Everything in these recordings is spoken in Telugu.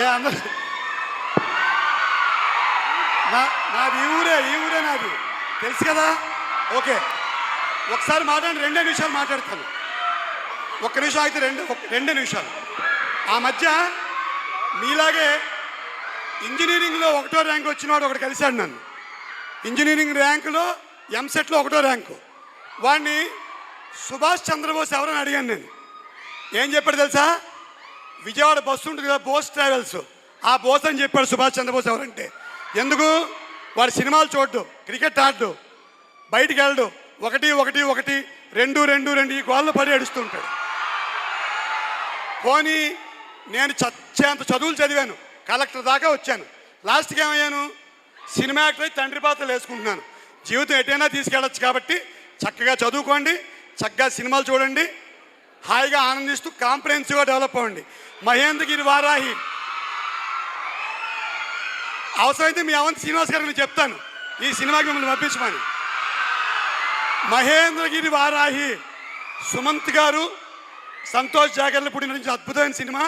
ఏ అందరు నాది ఈ ఊరే నాది తెలుసు కదా. ఓకే, ఒకసారి మాట్లాడి 2 నిమిషాలు మాట్లాడతాను. 1 నిమిషం అయితే 2 నిమిషాలు. ఆ మధ్య మీలాగే ఇంజనీరింగ్లో 1వ ర్యాంక్ వచ్చినవాడు ఒకటి కలిశాడు నన్ను. ఇంజనీరింగ్ ర్యాంకులో ఎంసెట్లో 1వ ర్యాంకు. వాడిని సుభాష్ చంద్రబోస్ ఎవరని అడిగాను నేను. ఏం చెప్పాడు తెలుసా? విజయవాడ బస్సు ఉంటుంది కదా, బోస్ ట్రావెల్స్, ఆ బోస్ అని చెప్పాడు సుభాష్ చంద్రబోస్ ఎవరంటే. ఎందుకు? వాడు సినిమాలు చూడ్డు, క్రికెట్ ఆడ్డు, బయటికి వెళ్ళడు, 1-1-1 2-2 ఈ గోళ్ళు పడి ఏడుస్తుంటాడు. పోనీ నేను చచ్చేంత చదువులు చదివాను, కలెక్టర్ దాకా వచ్చాను. లాస్ట్కి ఏమయ్యాను? సినిమా యాక్టర్ అయి తండ్రి పాత్రలు వేసుకుంటున్నాను. జీవితం ఎటైనా తీసుకెళ్ళచ్చు కాబట్టి చక్కగా చదువుకోండి, చక్కగా సినిమాలు చూడండి, హాయిగా ఆనందిస్తూ కాంప్రహెన్సివ్గా డెవలప్ అవ్వండి. మహేంద్రగిరి వారాహి అవసరమైతే మీ అవంతి శ్రీనివాస్ గారికి నేను చెప్తాను ఈ సినిమాకి మిమ్మల్ని పంపించమని. మహేంద్రగిరి వారాహి సుమంత్ గారు, సంతోష్ జాగర్ల పుట్టిన నుంచి అద్భుతమైన సినిమా,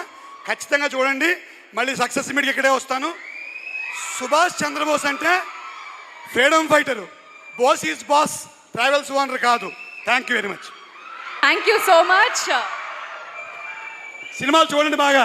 ఖచ్చితంగా చూడండి. మళ్ళీ సక్సెస్ మీట్కి ఇక్కడే వస్తాను. సుభాష్ చంద్రబోస్ అంటే freedom fighter, Bose is boss, travels owner కాదు. Thank you very much. Thank you so much. సినిమాలు చూడండి బాగా.